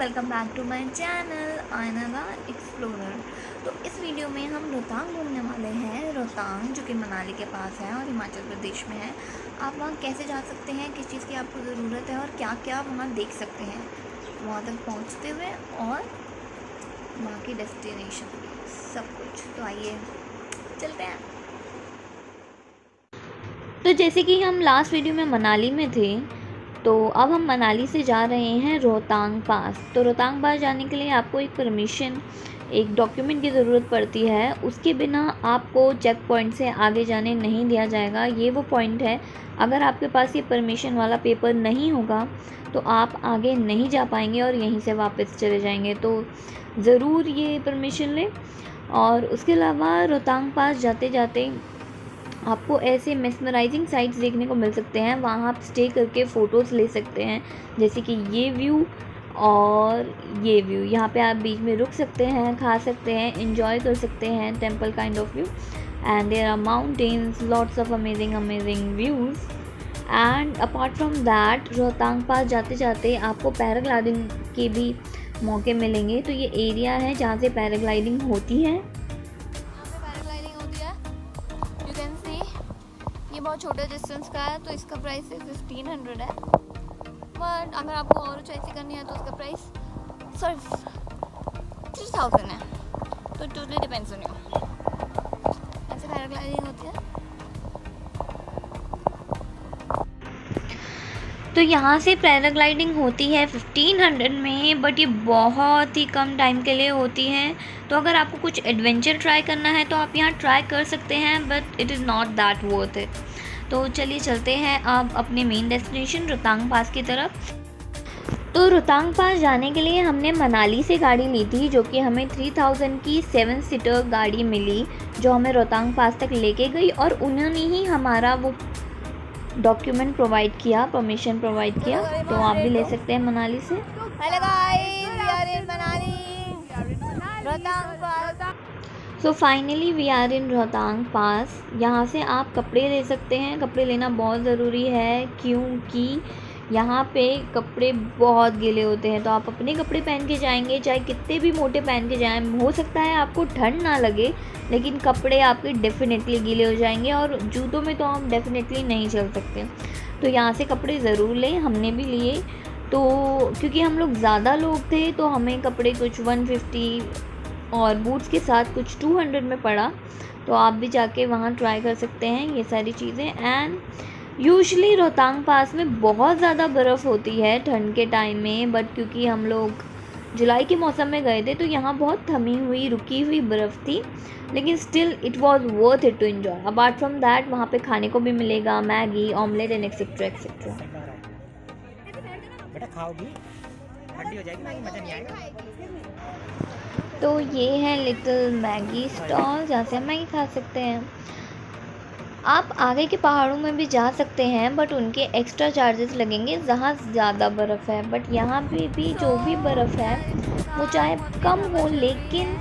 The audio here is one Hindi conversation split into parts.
Welcome back to my channel आयनादा एक्सप्लोरर। तो इस वीडियो में हम रोहतांग घूमने वाले हैं। रोहतांग जो कि मनाली के पास है और हिमाचल प्रदेश में है। आप वहाँ कैसे जा सकते हैं, किस चीज़ की आपको ज़रूरत है और क्या क्या वहाँ देख सकते हैं वहाँ तक पहुँचते हुए, और वहाँ की डेस्टिनेशन सब कुछ। तो आइए चलते हैं। तो जैसे कि हम लास्ट वीडियो में मनाली में थे, तो अब हम मनाली से जा रहे हैं रोहतांग पास। तो रोहतांग पास जाने के लिए आपको एक परमिशन, एक डॉक्यूमेंट की ज़रूरत पड़ती है। उसके बिना आपको चेक पॉइंट से आगे जाने नहीं दिया जाएगा। ये वो पॉइंट है, अगर आपके पास ये परमिशन वाला पेपर नहीं होगा तो आप आगे नहीं जा पाएंगे और यहीं से वापस चले जाएंगे। तो ज़रूर ये परमिशन लें। और उसके अलावा रोहतांग पास जाते जाते आपको ऐसे मेस्मराइजिंग साइट्स देखने को मिल सकते हैं। वहाँ आप स्टे करके फ़ोटोज़ ले सकते हैं, जैसे कि ये व्यू और ये व्यू। यहाँ पे आप बीच में रुक सकते हैं, खा सकते हैं, एंजॉय कर सकते हैं, temple kind of view. And there are mountains, lots of amazing views. And apart from that, Rohtang pass जाते जाते आपको पैराग्लाइडिंग के भी मौके मिलेंगे। तो ये एरिया है जहाँ से पैराग्लाइडिंग होती है। ये बहुत छोटे डिस्टेंस का है, तो इसका प्राइस 1500 है। बट अगर आपको और ऊंचाई करनी है तो उसका प्राइस सिर्फ 3000 है। तो टोटली डिपेंड्स ऑन यू। ऐसे पैराग्लाइडिंग होती है। तो यहाँ से पैराग्लाइडिंग होती है 1500 में, बट ये बहुत ही कम टाइम के लिए होती है। तो अगर आपको कुछ एडवेंचर ट्राई करना है तो आप यहाँ ट्राई कर सकते हैं, but it is not that worth it. तो चलिए चलते हैं अब अपने मेन डेस्टिनेशन रोहतांग पास की तरफ। तो रोहतांग पास जाने के लिए हमने मनाली से गाड़ी ली थी, जो कि हमें 3000 की 7 सीटर गाड़ी मिली, जो हमें रोहतांग पास तक लेके गई। और उन्होंने ही हमारा वो डॉक्यूमेंट प्रोवाइड किया, परमिशन प्रोवाइड किया। तो आप भी ले सकते हैं मनाली से। Hello guys, we are in Manali, Rohtang pass. So finally we are in Rohtang pass. यहाँ से आप कपड़े ले सकते हैं। कपड़े लेना बहुत ज़रूरी है, क्योंकि यहाँ पे कपड़े बहुत गीले होते हैं। तो आप अपने कपड़े पहन के जाएंगे, चाहे कितने भी मोटे पहन के जाएं। हो सकता है आपको ठंड ना लगे, लेकिन कपड़े आपके डेफिनेटली गीले हो जाएंगे, और जूतों में तो आप डेफिनेटली नहीं चल सकते। तो यहाँ से कपड़े ज़रूर लें, हमने भी लिए। तो क्योंकि हम लोग ज़्यादा लोग थे, तो हमें कपड़े कुछ 150 और बूट्स के साथ कुछ 200 में पड़ा। तो आप भी जाके वहाँ ट्राई कर सकते हैं ये सारी चीज़ें। एंड यूजुअली रोहतांग पास में बहुत ज़्यादा बर्फ़ होती है ठंड के टाइम में, बट क्योंकि हम लोग जुलाई के मौसम में गए थे तो यहाँ बहुत थमी हुई, रुकी हुई बर्फ़ थी, लेकिन still it was worth it to enjoy. Apart from that, वहाँ पे खाने को भी मिलेगा Maggi, omelette and etcetera etcetera. बेटा खाओ भी, ठंडी हो जाएगी, मैगी मज़ा नहीं आएगा। तो ये है लिटिल मैगी स्टॉल, जहाँ से हम मैगी खा सकते हैं। आप आगे के पहाड़ों में भी जा सकते हैं, बट उनके एक्स्ट्रा चार्जेस लगेंगे जहाँ ज़्यादा बर्फ़ है। बट यहाँ पे भी जो भी बर्फ़ है वो चाहे कम हो, लेकिन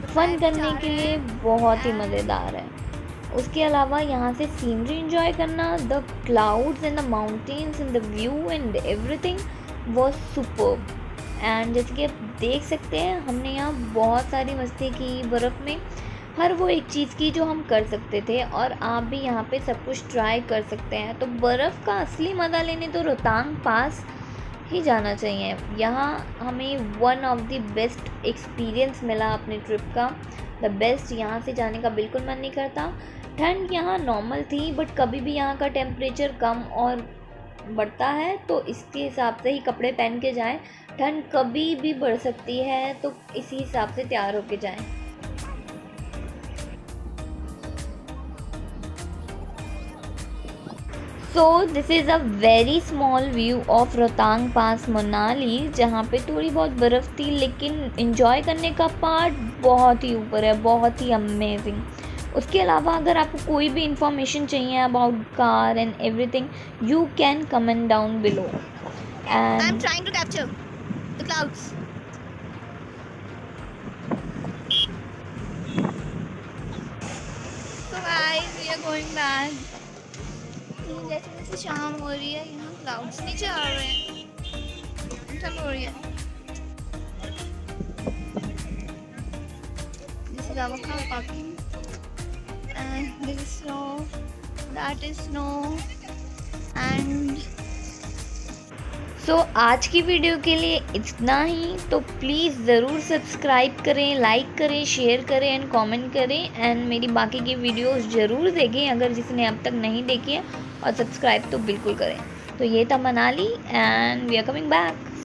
फ़न करने के लिए बहुत ही मज़ेदार है। उसके अलावा यहाँ से सीनरी एंजॉय करना, the clouds and the mountains and the view and everything was superb. And जैसे कि आप देख सकते हैं, हमने यहाँ बहुत सारी मस्ती की बर्फ़ में, हर वो एक चीज़ की जो हम कर सकते थे। और आप भी यहाँ पे सब कुछ ट्राई कर सकते हैं। तो बर्फ़ का असली मज़ा लेने तो रोहतांग पास ही जाना चाहिए। यहाँ हमें one of the best experience मिला अपने ट्रिप का, द बेस्ट। यहाँ से जाने का बिल्कुल मन नहीं करता। ठंड यहाँ नॉर्मल थी, बट कभी भी यहाँ का टेम्परेचर कम और बढ़ता है, तो इसके हिसाब से ही कपड़े पहन के जाएं। ठंड कभी भी बढ़ सकती है, तो इसी हिसाब से तैयार होके जाएं। So this is a very small view of Rohtang pass Manali, जहाँ पे थोड़ी बहुत बर्फ़ थी, लेकिन इन्जॉय करने का पार्ट बहुत ही ऊपर है, बहुत ही अमेजिंग। उसके अलावा अगर आपको कोई भी इंफॉर्मेशन चाहिए about car and everything, you can comment down below. And I am trying to capture the clouds. So guys, we are going back. जैसे जैसे शाम हो रही है, यहाँ क्लाउड्स नीचे आ रहे हैं, ठंड हो रही है। This is avocado parking, and this is snow. That is snow, and सो आज की वीडियो के लिए इतना ही। तो प्लीज़ ज़रूर सब्सक्राइब करें, लाइक करें, शेयर करें एंड कमेंट करें, एंड मेरी बाकी की वीडियोस ज़रूर देखें अगर जिसने अब तक नहीं देखी है, और सब्सक्राइब तो बिल्कुल करें। तो ये था Manali and we are coming back.